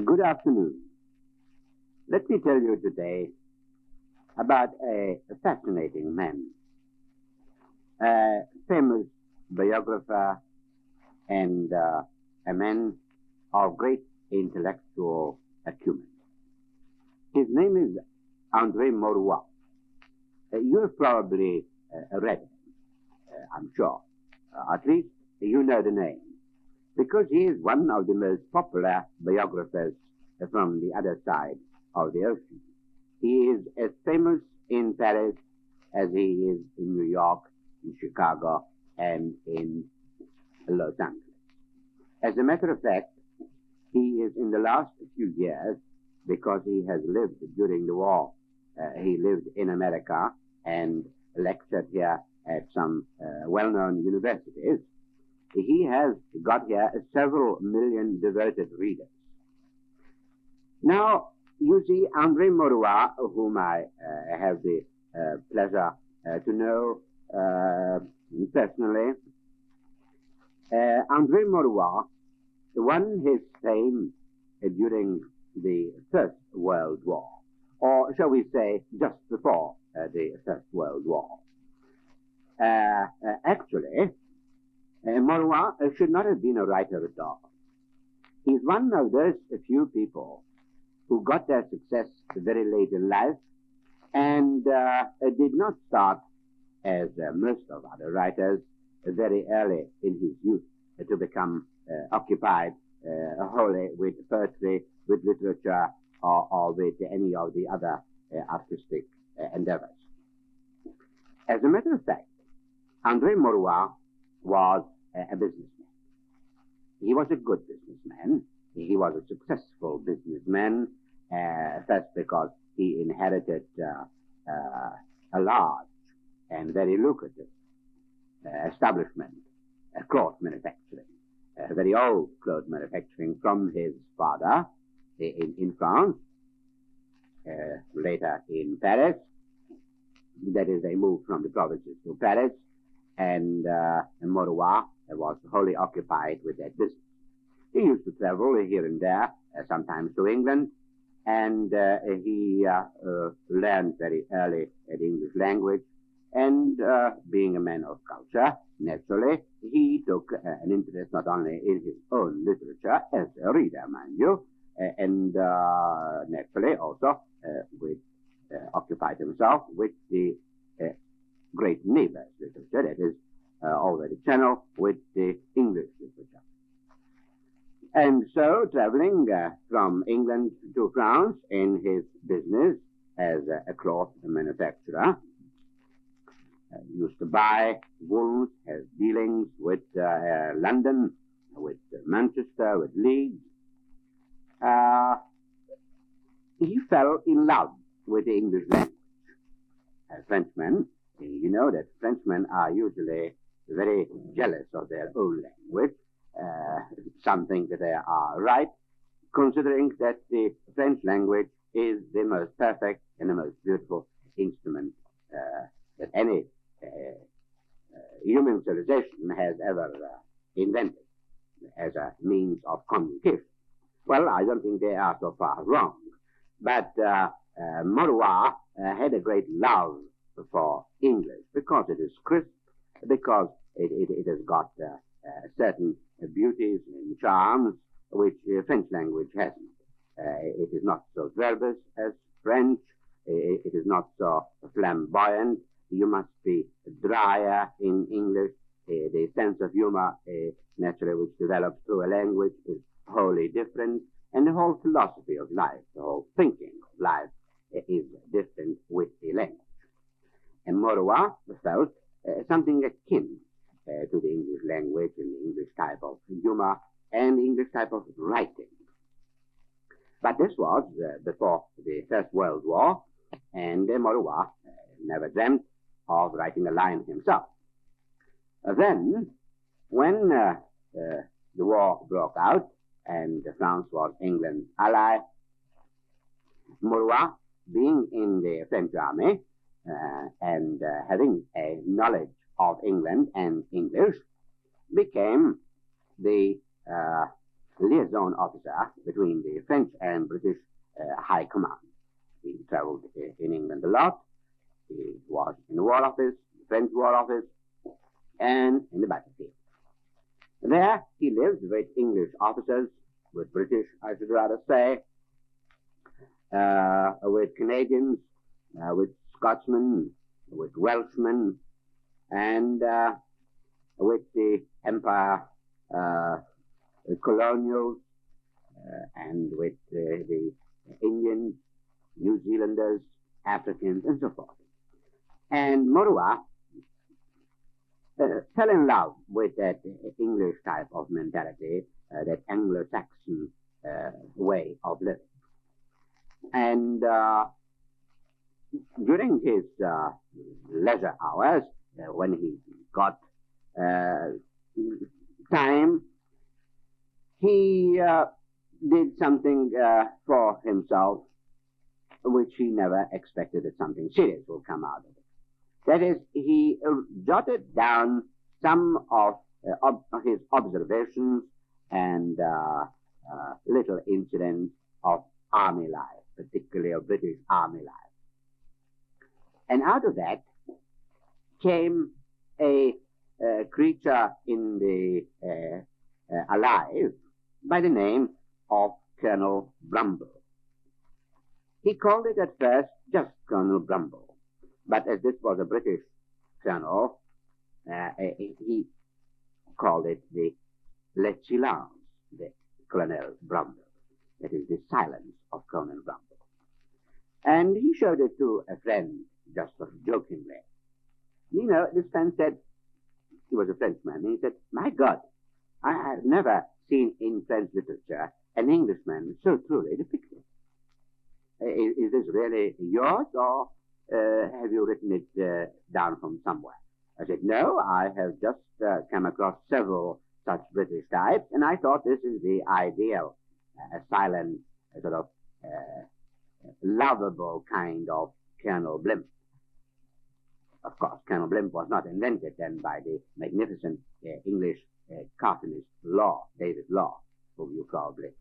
Good afternoon. Let me tell you today about a fascinating man, a famous biographer and a man of great intellectual acumen. His name is Maurois. You have probably read him, I'm sure. At least you know the name, because he is one of the most popular biographers from the other side of the ocean. He is as famous in Paris as he is in New York, in Chicago, and in Los Angeles. As a matter of fact, he is in the last few years, because he has lived during the war. He lived in America and lectured here at some well-known universities. He has got here several million devoted readers. Now, you see, Maurois, whom I have the pleasure to know personally, Maurois won his fame during the First World War, or shall we say just before the First World War. Actually, Maurois should not have been a writer at all. He's one of those few people who got their success very late in life and did not start, as most of other writers, very early in his youth to become occupied wholly with poetry, with literature, or with any of the other artistic endeavors. As a matter of fact, Maurois was a businessman. He was a good businessman. He was a successful businessman, first because he inherited a large and very lucrative establishment, cloth manufacturing, very old cloth manufacturing from his father in France, later in Paris. That is, they moved from the provinces to Paris, and Maurois was wholly occupied with that business. He used to travel here and there, sometimes to England, and he learned very early the English language, and being a man of culture, naturally, he took an interest not only in his own literature, as a reader, mind you, and naturally also occupied himself with the great neighbors literature, that is, over the channel with the English literature. And so, traveling from England to France in his business as a cloth manufacturer, used to buy wools, has dealings with London, with Manchester, with Leeds. He fell in love with the English language. As Frenchmen, you know that Frenchmen are usually very jealous of their own language. Some think that they are right, considering that the French language is the most perfect and the most beautiful instrument that any human civilization has ever invented as a means of communication. Well, I don't think they are so far wrong. But Maurois had a great love for English because it is crisp, because it has got certain beauties and charms which French language hasn't. It is not so verbose as French. It is not so flamboyant. You must be drier in English. The sense of humor, naturally, which develops through a language is wholly different. And the whole philosophy of life, the whole thinking of life is different with the language. And Maurois felt something akin to the English language and the English type of humor and the English type of writing. But this was before the First World War, and Maurois never dreamt of writing a line himself. Then, when the war broke out and France was England's ally, Maurois, being in the French army and having a knowledge of England and English, became the liaison officer between the French and British High Command. He traveled in England a lot. He was in the War Office, the French War Office, and in the battlefield. There he lived with English officers, with British, I should rather say, with Canadians, with Scotsmen, with Welshmen, and with the Empire colonials, and with the Indians, New Zealanders, Africans, and so forth. And Maurois fell in love with that English type of mentality, that Anglo-Saxon way of living. And during his leisure hours, when he got time, he did something for himself which he never expected that something serious would come out of it. That is, he jotted down some of his observations and little incidents of army life, particularly of British army life. And out of that came a creature in the alive by the name of Colonel Brumble. He called it at first just Colonel Brumble, but as this was a British colonel, he called it the Le Silence de Colonel Brumble. That is the silence of Colonel Brumble. And he showed it to a friend, just sort of jokingly. You know, this friend said, he was a Frenchman, and he said, "My God, I have never seen in French literature an Englishman so truly depicted. Is this really yours, or have you written it down from somewhere?" I said, "No, I have just come across several such British types, and I thought this is the ideal, silent, sort of lovable kind of Colonel Blum." Of course, Colonel Blum was not invented then by the magnificent English cartoonist David Law, whom you probably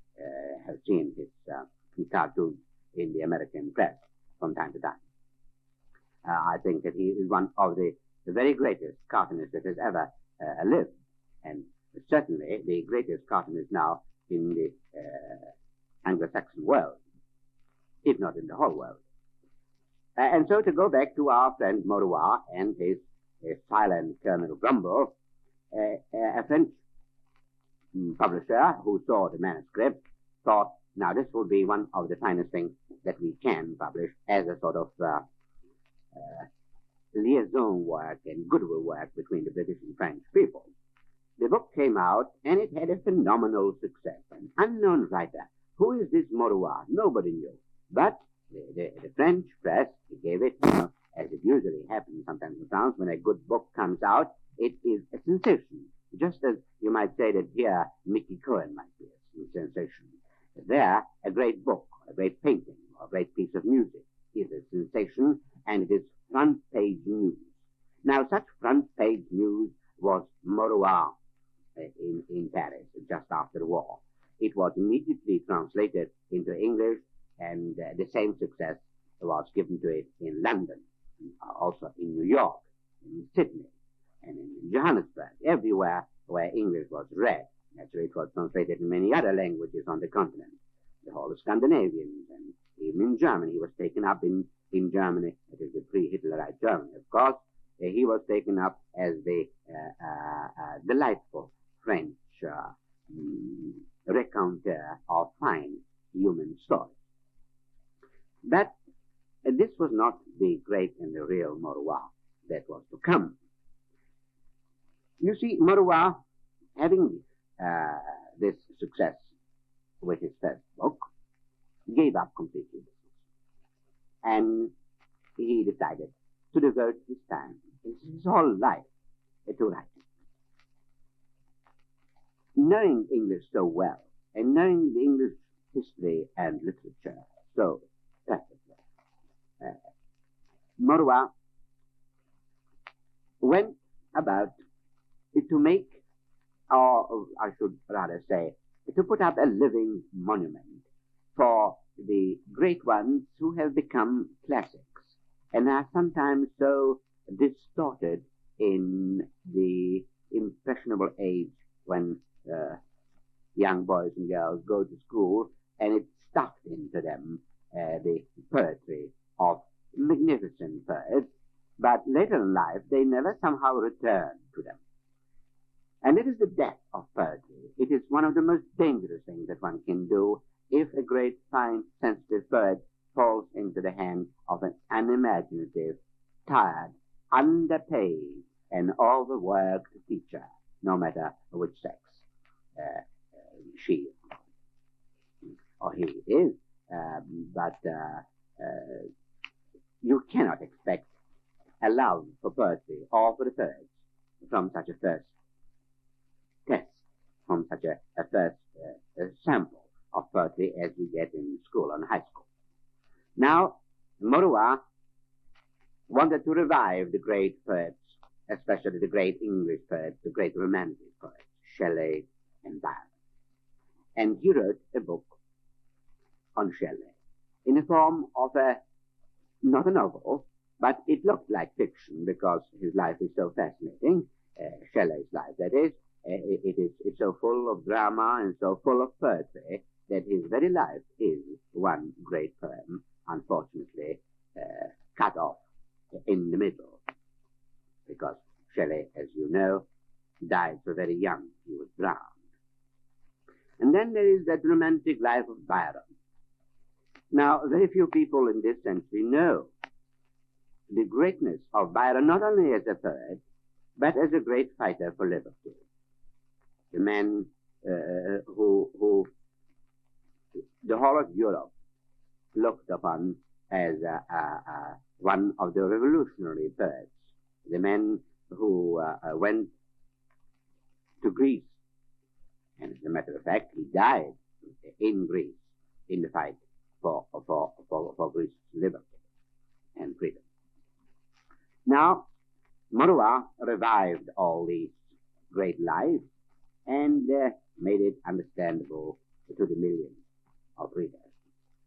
have seen his cartoons in the American press from time to time. I think that he is one of the very greatest cartoonists that has ever lived, and certainly the greatest cartoonist now in the Anglo-Saxon world, if not in the whole world. And so to go back to our friend Maurois and his silent Colonel Brumble, a French publisher who saw the manuscript thought, now this would be one of the finest things that we can publish as a sort of liaison work and goodwill work between the British and French people. The book came out and it had a phenomenal success. An unknown writer. Who is this Maurois? Nobody knew. But the French press gave it, as it usually happens sometimes in France, when a good book comes out, it is a sensation. Just as you might say that here Mickey Cohen might be a sensation. There, a great book, a great painting, or a great piece of music is a sensation, and it is front-page news. Now, such front-page news was Maurois in Paris just after the war. It was immediately translated into English, and the same success was given to it in London, also in New York, in Sydney, and in Johannesburg, everywhere where English was read. Naturally, it was translated in many other languages on the continent, the whole of Scandinavians, and even in Germany. He was taken up in Germany, that is the pre-Hitlerite Germany, of course. He was taken up as the delightful French raconteur of fine human stories. But this was not the great and the real Maurois that was to come. You see, Maurois, having this success with his first book, gave up completely. And he decided to devote his time, his whole life, to writing. Knowing English so well, and knowing the English history and literature so perfectly, Maurois went about to make, or I should rather say, to put up a living monument for the great ones who have become classics and are sometimes so distorted in the impressionable age when young boys and girls go to school, and it's stuffed into them the poetry of magnificent poets, but later in life they never somehow return to them. And it is the death of poetry. It is one of the most dangerous things that one can do if a great, fine, sensitive poet falls into the hands of an unimaginative, tired, underpaid, and overworked teacher, no matter which sex she or he is. But you cannot expect a love for poetry or for the poets from such a first test, from such a first sample of poetry as we get in school and high school. Now, Maurois wanted to revive the great poets, especially the great English poets, the great romantic poets, Shelley and Byron. And he wrote a book on Shelley in the form of not a novel, but it looked like fiction because his life is so fascinating, Shelley's life, that is. It's so full of drama and so full of poetry that his very life is one great poem, unfortunately cut off in the middle, because Shelley, as you know, died so very young. He was drowned. And then there is that romantic life of Byron. Now, very few people in this century know the greatness of Byron, not only as a poet, but as a great fighter for liberty. The man who the whole of Europe looked upon as one of the revolutionary poets. The man who went to Greece, and as a matter of fact, he died in Greece in the fight for Greece's liberty and freedom. Now, Maurois revived all these great lives and made it understandable to the millions of readers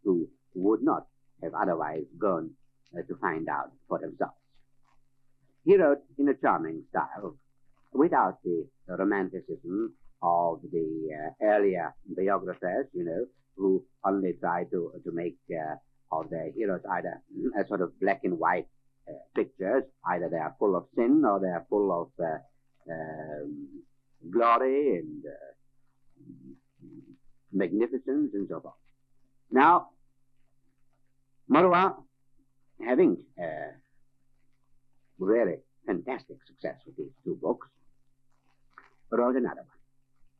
who would not have otherwise gone to find out for themselves. He wrote in a charming style, without the romanticism of the earlier biographers, who only tried to make of their heroes either a sort of black and white pictures, either they are full of sin or they are full of glory and magnificence and so forth. Now, Maurois, having really fantastic success with these two books, wrote another one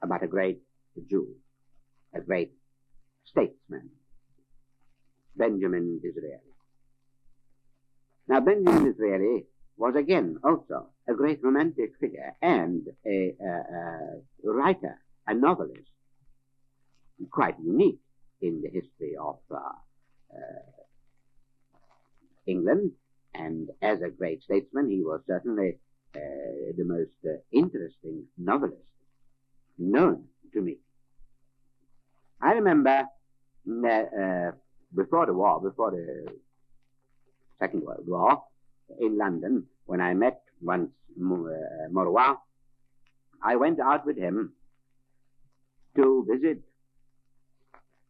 about a great Jew, a great statesman, Benjamin Disraeli. Now, Benjamin Disraeli was again also a great romantic figure and a writer, a novelist, quite unique in the history of England. And as a great statesman, he was certainly the most interesting novelist known to me. I remember before the Second World War, in London, when I met once Maurois, I went out with him to visit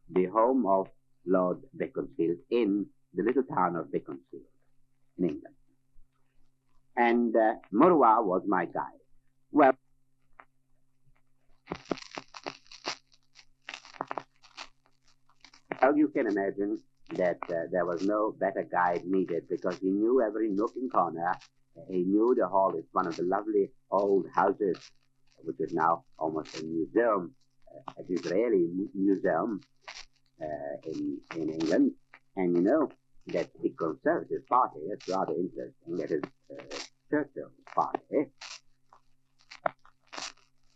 the home of Lord Beaconsfield in the little town of Beaconsfield in England. And Maurois was my guide. Well, you can imagine that there was no better guide needed because he knew every nook and corner. He knew the hall. It's one of the lovely old houses, which is now almost a museum, a Disraeli museum in England. And you know that the Conservative Party, it's rather interesting, that is Churchill's party,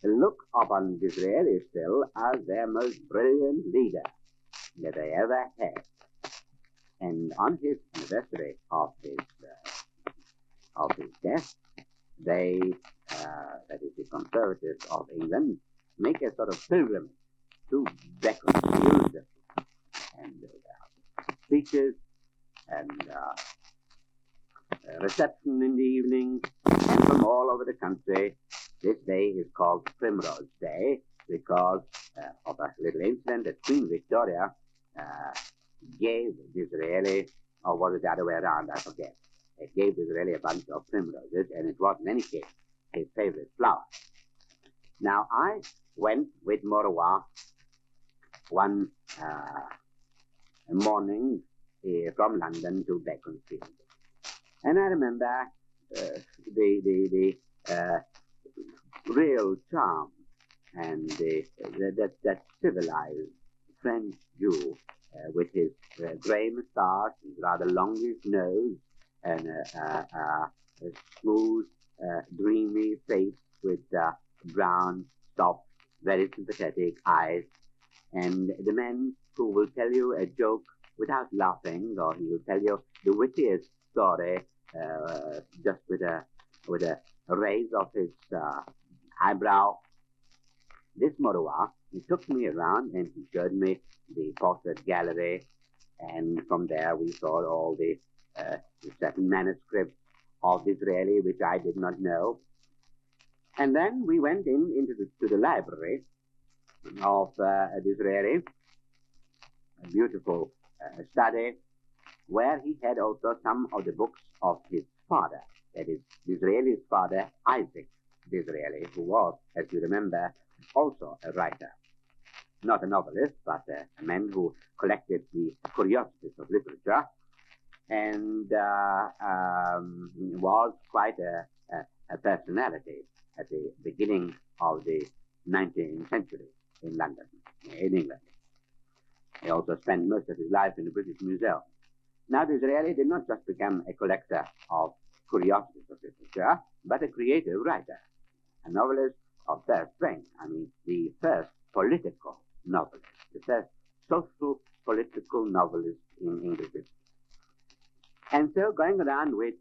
look upon Disraeli still as their most brilliant leader that they ever had. And on his anniversary of his death, they, that is the Conservatives of England, make a sort of pilgrimage to Beaconsfield, and speeches and reception in the evening, and from all over the country. This day is called Primrose Day because of a little incident that Queen Victoria gave Disraeli, or was it the other way around, I forget. It gave Disraeli a bunch of primroses, and it was, in any case, his favorite flower. Now, I went with Maurois one morning from London to Beaconsfield. And I remember the real charm and that civilized French Jew with his grey moustache, his rather longish nose, and a smooth, dreamy face with brown, soft, very sympathetic eyes, and the man who will tell you a joke without laughing, or he will tell you the wittiest story just with a raise of his eyebrow. This Maurois, he took me around and he showed me the portrait gallery, and from there we saw all the certain manuscripts of Disraeli, which I did not know. And then we went into the library of Disraeli, a beautiful study, where he had also some of the books of his father, that is, Disraeli's father, Isaac Disraeli, who was, as you remember, also a writer. Not a novelist, but a man who collected the curiosities of literature, and was quite a personality at the beginning of the 19th century in London, in England. He also spent most of his life in the British Museum. Now, Disraeli did not just become a collector of curiosities of literature, but a creative writer, a novelist of first rank. I mean, the first political novelist, the first social political novelist in English literature. And so, going around with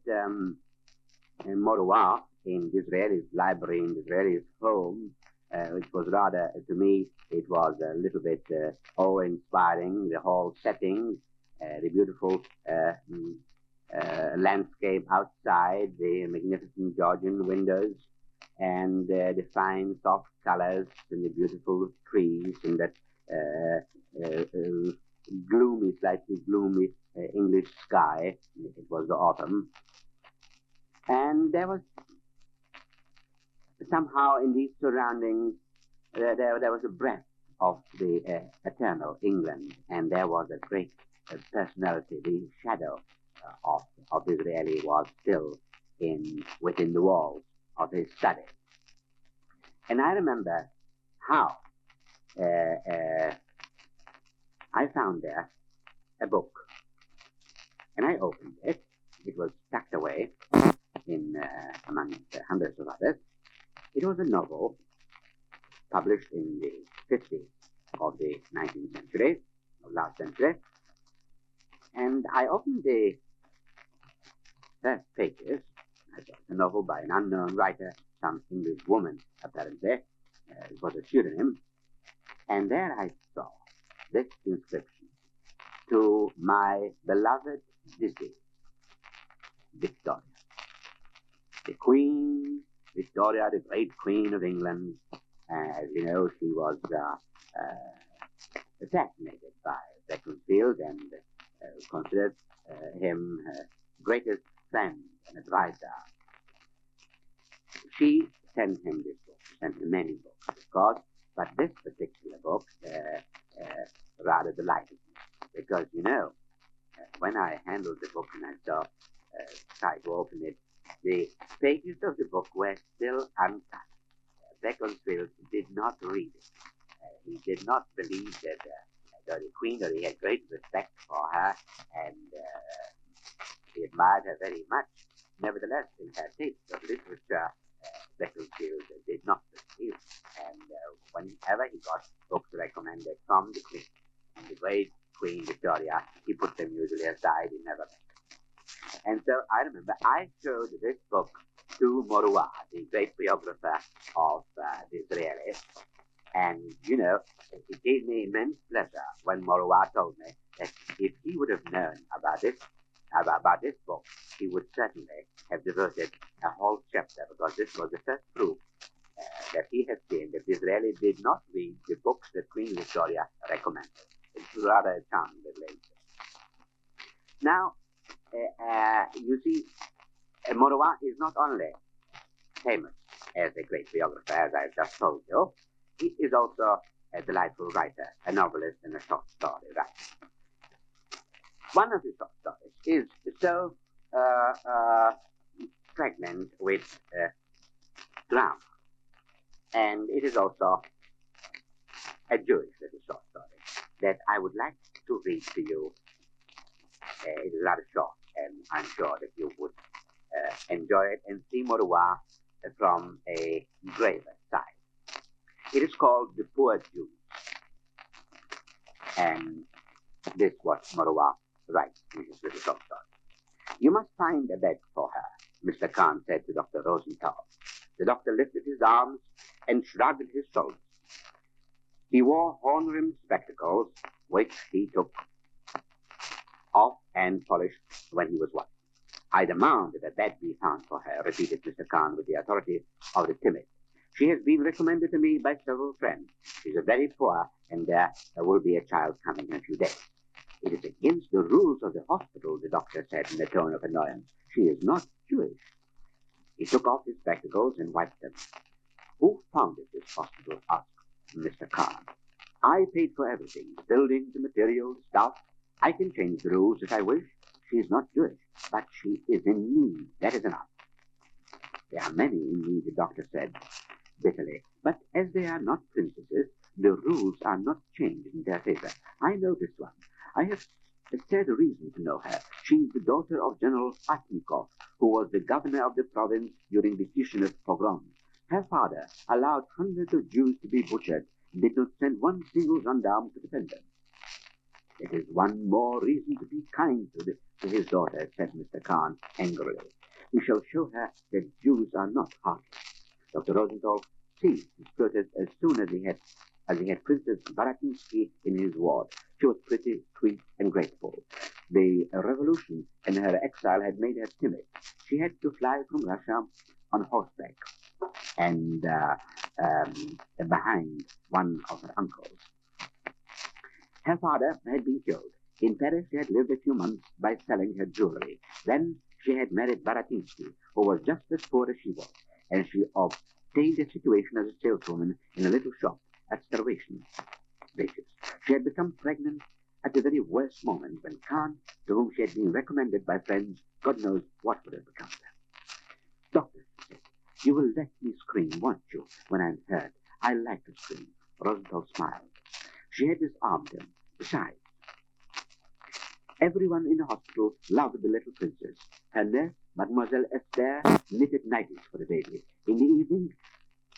Maurois in Disraeli's library, in Disraeli's home, which was rather, to me, it was a little bit awe-inspiring, the whole setting, the beautiful landscape outside, the magnificent Georgian windows, and the fine soft colors, and the beautiful trees, and that gloomy, slightly gloomy English sky. It was the autumn. And there was somehow in these surroundings, there was a breath of the eternal England, and there was a great personality. The shadow of Disraeli was still within the walls of his study. And I remember how I found there a book, and I opened it. It was tucked away among hundreds of others. It was a novel published in the 50s of the 19th century, of last century. And I opened the first pages. I saw a novel by an unknown writer, some English woman, apparently. It was a pseudonym. And there I saw this inscription: "To my beloved Dizzy, Victoria." The Queen Victoria, the great Queen of England. As you know, she was assassinated by Beaconsfield, and considered him her greatest friend and advisor. She sent him this book, sent him many books, of course, but this particular book rather delighted me, because, you know, when I handled the book and I tried to open it, the pages of the book were still uncut. Beaconsfield did not read it. He did not believe that the Queen, that he had great respect for her, and he admired her very much. Nevertheless, in her taste of literature, Beaconsfield did not receive. And whenever he got books recommended from the Queen, and the great Queen Victoria, he put them usually aside. He never met them. And so I remember I showed this book to Maurois, the great biographer of Disraeli, And, it gave me immense pleasure when Maurois told me that if he would have known about this book, he would certainly have devoted a whole chapter, because this was the first proof that he had seen that Disraeli did not read the books that Queen Victoria recommended. It's rather a charming little incident. Now, you see, Maurois is not only famous as a great biographer, as I've just told you, he is also a delightful writer, a novelist, and a short story writer. One of his short stories is so pregnant with drama, and it is also a Jewish little short story that I would like to read to you. It is rather short, and I'm sure that you would enjoy it and see Maurois from a graver side. It is called The Poor Jews, and this was Maurois writes in his little short story. You must find a bed for her, Mr. Kahn said to Dr. Rosenthal. The doctor lifted his arms and shrugged his shoulders. He wore horn-rimmed spectacles, which he took off and polished when he was washing. I demand that a bed be found for her, repeated Mr. Kahn with the authority of the timid. She has been recommended to me by several friends. She's very poor, and there will be a child coming in a few days. It is against the rules of the hospital, the doctor said in a tone of annoyance. She is not Jewish. He took off his spectacles and wiped them. Who founded this hospital? Asked Mr. Kahn. I paid for everything, the buildings, the materials, stuff. I can change the rules if I wish. She is not Jewish, but she is in need. That is enough. There are many in need, the doctor said bitterly, but as they are not princesses, the rules are not changed in their favor. I know this one. I have a sad reason to know her. She is the daughter of General Atnikov, who was the governor of the province during the Kishinev pogroms. Her father allowed hundreds of Jews to be butchered and did not send one single gendarme to defend them. It is one more reason to be kind to his daughter, said Mr. Kahn angrily. We shall show her that Jews are not heartless. Dr. Rosenthal seized his protest as soon as he had Princess Baratinsky in his ward. She was pretty, sweet, and grateful. The revolution and her exile had made her timid. She had to fly from Russia on horseback and behind one of her uncles. Her father had been killed. In Paris, she had lived a few months by selling her jewelry. Then she had married Baratinsky, who was just as poor as she was, and she obtained a situation as a saleswoman in a little shop at starvation wages. She had become pregnant at the very worst moment when Kahn, to whom she had been recommended by friends, God knows what would have become of her. Doctor, she said, you will let me scream, won't you, when I'm hurt? I like to scream. Rosenthal smiled. She had disarmed him. Besides, everyone in the hospital loved the little princess. Her nurse, Mademoiselle Esther, knitted nighties for the baby. In the evening,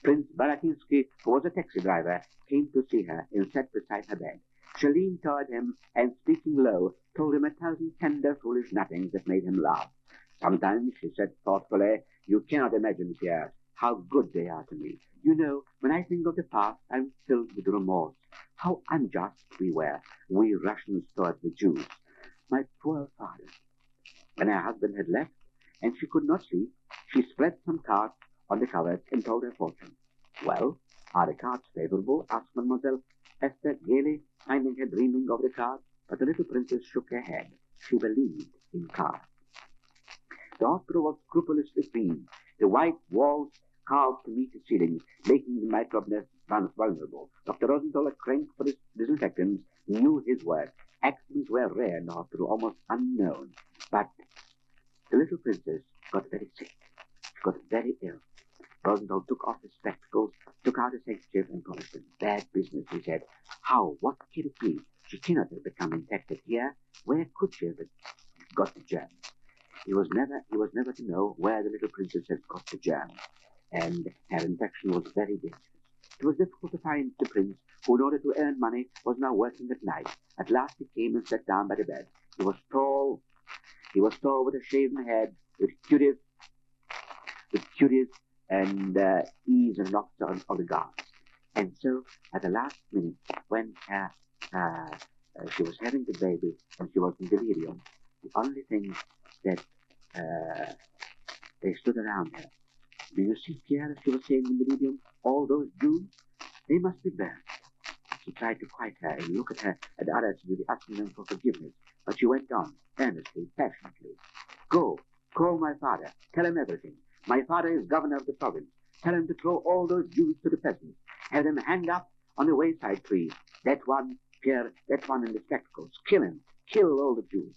Prince Baratinsky, who was a taxi driver, came to see her and sat beside her bed. She leaned toward him and, speaking low, told him 1,000 tender, foolish nothings that made him laugh. Sometimes, she said thoughtfully, you cannot imagine, Pierre, how good they are to me. You know, when I think of the past, I'm filled with remorse. How unjust we were, we Russians toward the Jews. My poor father. When her husband had left, and she could not sleep, she spread some cards on the covers and told her fortune. Well, are the cards favorable? Asked Mademoiselle Esther gaily, finding her dreaming of the cards. But the little princess shook her head. She believed in cards. The hospital was scrupulously clean. The white walls carved to meet the ceiling, making the microbe nest vulnerable. Dr. Rosenthal, a crank for his disinfectants, knew his work. Accidents were rare in the hospital, almost unknown. But the little princess got very sick. She got very ill. Rosenthal took off his spectacles, took out his handkerchief, and polished them. Bad business, he said. How? What can it be? She cannot have become infected here. Where could she have got the germ? He was never to know where the little princess had got the germ, and her infection was very dangerous. It was difficult to find the prince, who, in order to earn money, was now working at night. At last he came and sat down by the bed. He was tall with a shaven head, with curious and ease of an officer of the guards. And so, at the last minute, when she was having the baby and she was in delirium, the only thing that they stood around her. Do you see, Pierre, she was saying in delirium, all those Jews, they must be burned. She tried to quiet her and look at her and the others with asking them for forgiveness, but she went on, earnestly, passionately. Go, call my father, tell him everything. My father is governor of the province. Tell him to throw all those Jews to the peasants. Have them hanged up on the wayside trees. That one, Pierre, that one in the spectacles. Kill him. Kill all the Jews.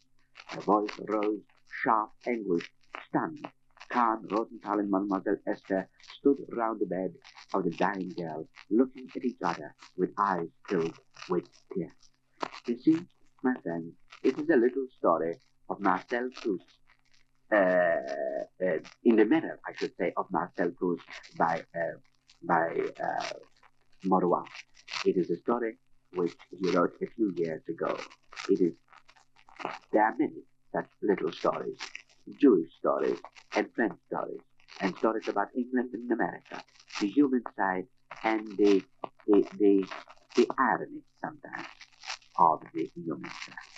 Her voice rose, sharp, anguished, stunned. Kahn, Rosenthal, and Mademoiselle Esther stood round the bed of the dying girl, looking at each other with eyes filled with tears. You see, my friends, it is a little story of Marcel Proust. In the manner, I should say, of Marcel Proust by Maurois. It is a story which he wrote a few years ago. There are many such little stories, Jewish stories and French stories, and stories about England and America, the human side and the irony sometimes of the human side.